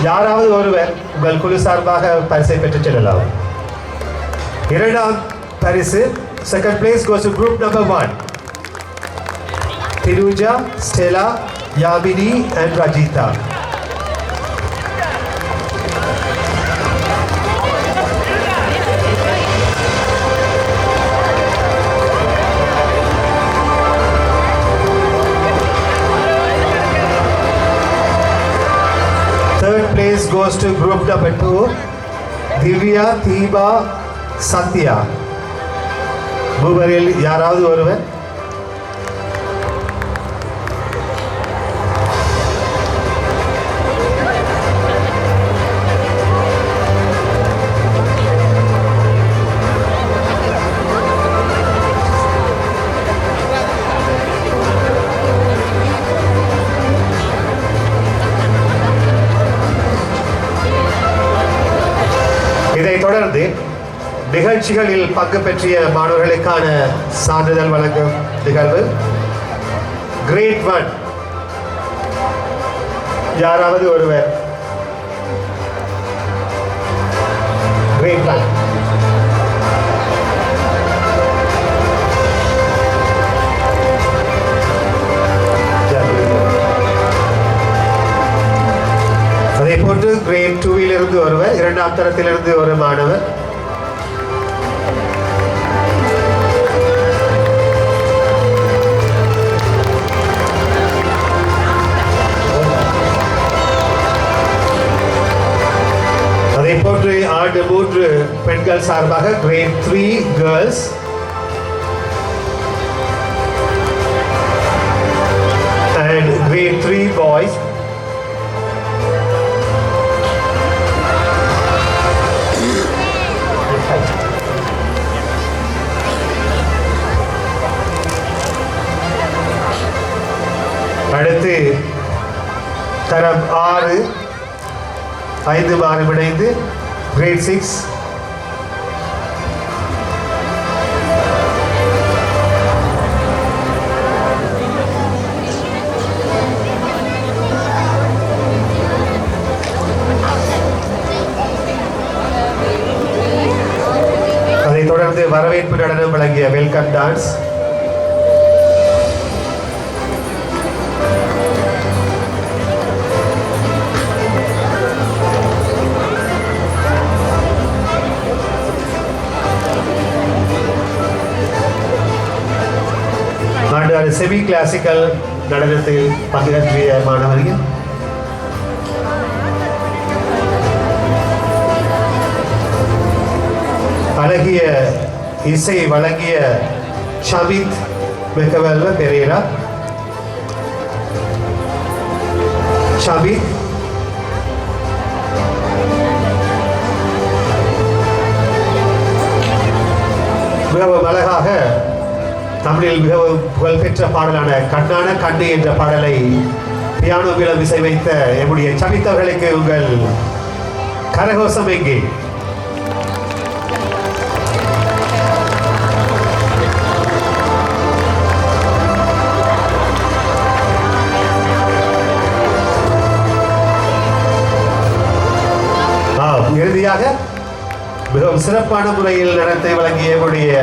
S1: யாராவது ஒருவர் உங்கள் குழு சார்பாக பரிசை பெற்றுச் செல்லலாம். இரண்டாம் பரிசு, second place goes to group number 1. Tiruja, Stella, Yamini and Rajita. Third place goes to group number 2, Divya, Thiba, Satya. மூவரில் யாராவது ஒருவர். இதைத் தொடர்ந்து நிகழ்ச்சிகளில் பங்கு பெற்றிய மாணவர்களுக்கான சான்றிதழ் வழங்கும் நிகழ்வு. கிரேட் 1 யாராவது ஒருவர். கிரேட் 1. அதே போன்று கிரேட் 2 இருந்து ஒருவர், இரண்டாம் தரத்திலிருந்து ஒரு மாணவர். அதே போன்று ஆண்டு 3 பெண்கள் சார்பாக great 3 girls, and grade 3 boys. அடுத்து தரம் 6 5 6 இணைந்து கிரேட் 6. வழங்கிய வெல்கம் டான்ஸ். ஆண்டு செமி கிளாசிக்கல் நடனத்தில் பங்கேற்றிய மாணவர்கள் அழகிய இசை வழங்கிய ஷமித் மெக்கவெல்ல பெரேரா. ஷமித் மிகவும் அழகாக தமிழில் மிகவும் புகழ்பெற்ற பாடலான கண்ணான கண்ணு என்ற பாடலை பியானோவிலும் இசைவைத்த எம்முடைய ஷமித் அவர்களுக்கு உங்கள் கரகோஷம் எங்கே? இறுதியாக மிகவும் சிறப்பான முறையில் நடத்தை வழங்கிய நம்முடைய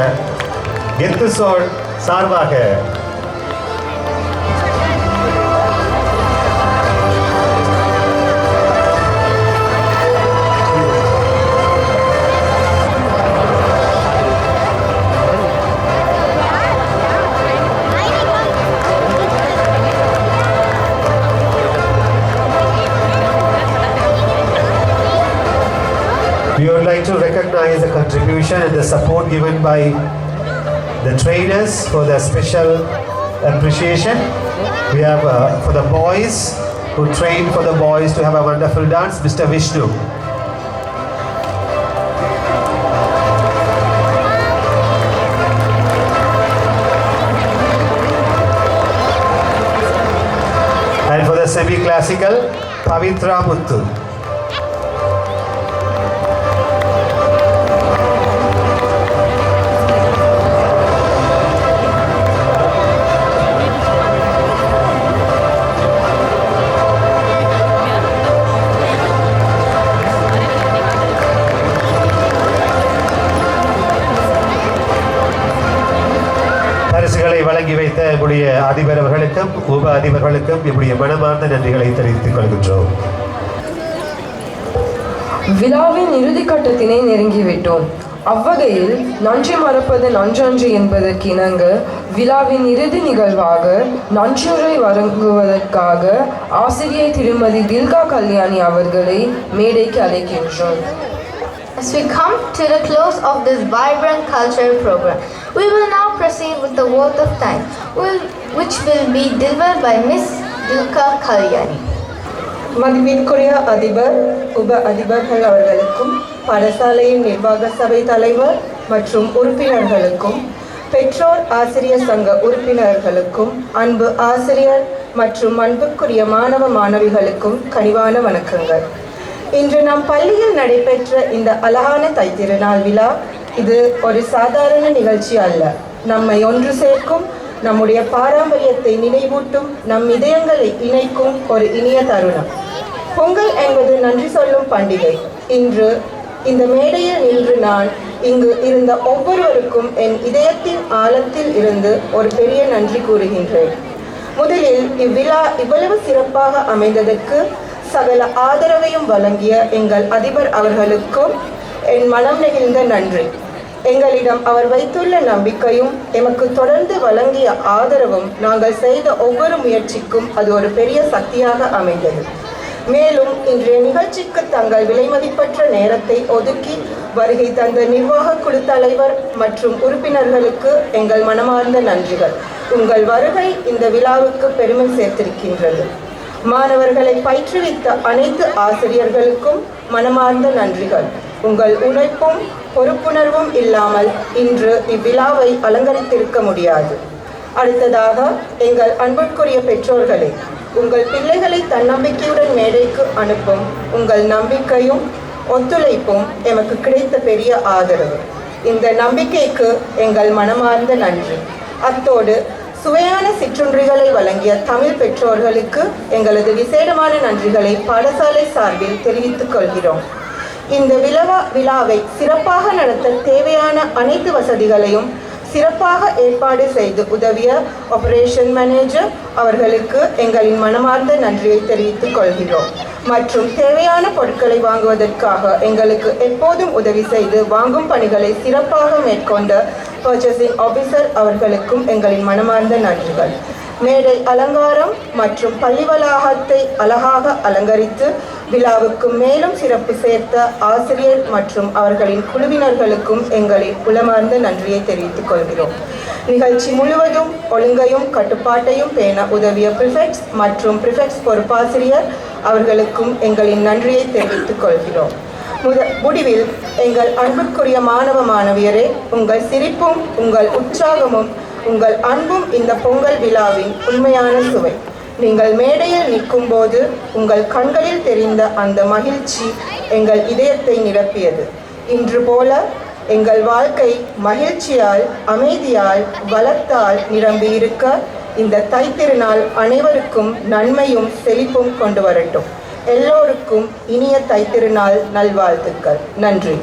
S1: கெத்துசோல் சார்பாக we would like to recognize the contribution and the support given by the trainers for their special appreciation. We have for the boys who trained for the boys to have a wonderful dance, Mr. Vishnu. And for the semi-classical, Pavitra Muthu. பரிசுகளை வழங்கி வைத்த நம்முடைய அதிபர் அவர்களுக்கும் உப அதிபர்களுக்கும் நம்முடைய மனமார்ந்த நன்றிகளை தெரிவித்துக் கொள்கின்றோம்.
S2: விழாவின் இறுதி கட்டத்தினை நெருங்கிவிட்டோம். அவ்வகையில் நன்றி மறப்பது நன்றன்று என்பதற்கு இணங்க விழாவின் இறுதி நிகழ்வாக நன்றியுரை வழங்குவதற்காக ஆசிரியை திருமதி தில்கா கல்யாணி அவர்களை மேடைக்கு அழைக்கின்றோம்.
S3: As we come to the close of this vibrant cultural program, we will now proceed with the word of time, which will be delivered by Miss Dilka Kalyani.
S10: மதிப்பிற்குரிய அதிபர் உப அதிபர்கள் அவர்களுக்கும் பாடசாலையின் நிர்வாக சபை தலைவர் மற்றும் உறுப்பினர்களுக்கும் பெற்றோர் ஆசிரியர் சங்க உறுப்பினர்களுக்கும் அன்பு ஆசிரியர் மற்றும் அன்புக்குரிய மாணவ மாணவிகளுக்கும் கனிவான வணக்கங்கள். இன்று நம் பள்ளியில் நடைபெற்ற இந்த அழகான தைத்திருநாள் விழா இது ஒரு சாதாரண நிகழ்ச்சி அல்ல. நம்மை ஒன்று சேர்க்கும், நம்முடைய பாரம்பரியத்தை நினைவூட்டும், நம் இதயங்களை இணைக்கும் ஒரு இனிய தருணம். பொங்கல் என்பது நன்றி சொல்லும் பண்டிகை. இன்று இந்த மேடையில் நின்று நான் இங்கு இருந்த ஒவ்வொருவருக்கும் என் இதயத்தின் ஆழத்தில் இருந்து ஒரு பெரிய நன்றி கூறுகின்றேன். முதலில் இவ்விழா இவ்வளவு சிறப்பாக அமைந்ததற்கு சகல ஆதரவையும் வழங்கிய எங்கள் அதிபர் அவர்களுக்கும் என் மனம் நெகிழ்ந்த நன்றி. எங்களிடம் அவர் வைத்துள்ள நம்பிக்கையும் எமக்கு தொடர்ந்து வழங்கிய ஆதரவும் நாங்கள் செய்த ஒவ்வொரு முயற்சிக்கும் அது ஒரு பெரிய சக்தியாக அமைந்தது. மேலும் இன்றைய நிகழ்ச்சிக்கு தங்கள் விலைமதிப்பற்ற நேரத்தை ஒதுக்கி வருகை தந்த நிர்வாக குழு தலைவர் மற்றும் உறுப்பினர்களுக்கு எங்கள் மனமார்ந்த நன்றிகள். உங்கள் வருகை இந்த விழாவுக்கு பெருமை சேர்த்திருக்கின்றது. மாணவர்களை பயிற்றுவித்த அனைத்து ஆசிரியர்களுக்கும் மனமார்ந்த நன்றிகள். உங்கள் உழைப்பும் பொறுப்புணர்வும் இல்லாமல் இன்று இவ்விழாவை அலங்கரித்திருக்க முடியாது. அடுத்ததாக எங்கள் அன்புக்குரிய பெற்றோர்களே, உங்கள் பிள்ளைகளை தன்னம்பிக்கையுடன் மேடைக்கு அனுப்பும் உங்கள் நம்பிக்கையும் ஒத்துழைப்பும் எமக்கு கிடைத்த பெரிய ஆதரவு. இந்த நம்பிக்கைக்கு எங்கள் மனமார்ந்த நன்றி. அத்தோடு சுவையான சிற்றுண்டிகளை வழங்கிய தமிழ் பெற்றோர்களுக்கு எங்களது விசேடமான நன்றிகளை பாடசாலை சார்பில் தெரிவித்துக் கொள்கிறோம். இந்த விழாவை சிறப்பாக நடத்த தேவையான அனைத்து வசதிகளையும் சிறப்பாக ஏற்பாடு செய்து உதவிய ஆபரேஷன் மேனேஜர் அவர்களுக்கு எங்களின் மனமார்ந்த நன்றியை தெரிவித்துக் கொள்கிறோம். மற்றும் தேவையான பொருட்களை வாங்குவதற்காக எங்களுக்கு எப்போதும் உதவி செய்து வாங்கும் பணிகளை சிறப்பாக மேற்கொண்ட பர்ச்சேசிங் ஆபீசர் அவர்களுக்கும் எங்களின் மனமார்ந்த நன்றிகள். மேடை அலங்காரம் மற்றும் பள்ளி வளாகத்தை அழகாக அலங்கரித்து விழாவுக்கு மேலும் சிறப்பு சேர்த்த ஆசிரியர் மற்றும் அவர்களின் குழுவினர்களுக்கும் எங்களின் உளமார்ந்த நன்றியை தெரிவித்துக் கொள்கிறோம். நிகழ்ச்சி முழுவதும் ஒழுங்கையும் கட்டுப்பாட்டையும் பேண உதவிய பிரிஃபெக்ட்ஸ் மற்றும் பிரிஃபெக்ட்ஸ் பொறுப்பாசிரியர் அவர்களுக்கும் எங்களின் நன்றியை தெரிவித்துக் கொள்கிறோம். முடிவில் எங்கள் அன்புக்குரிய மாணவ மாணவியரே, உங்கள் சிரிப்பும் உங்கள் உற்சாகமும் உங்கள் அன்பும் இந்த பொங்கல் விழாவின் உண்மையான சுவை. நீங்கள் மேடையில் நிற்கும் போது உங்கள் கண்களில் தெரிந்த அந்த மகிழ்ச்சி எங்கள் இதயத்தை நிரப்பியது. இன்று போல எங்கள் வாழ்க்கை மகிழ்ச்சியால், அமைதியால், வளத்தால் நிரம்பி இருக்க இந்த தைத்திருநாள் அனைவருக்கும் நன்மையும் செழிப்பும் கொண்டு வரட்டும். எல்லோருக்கும் இனிய தைத்திருநாள் நல்வாழ்த்துக்கள். நன்றி.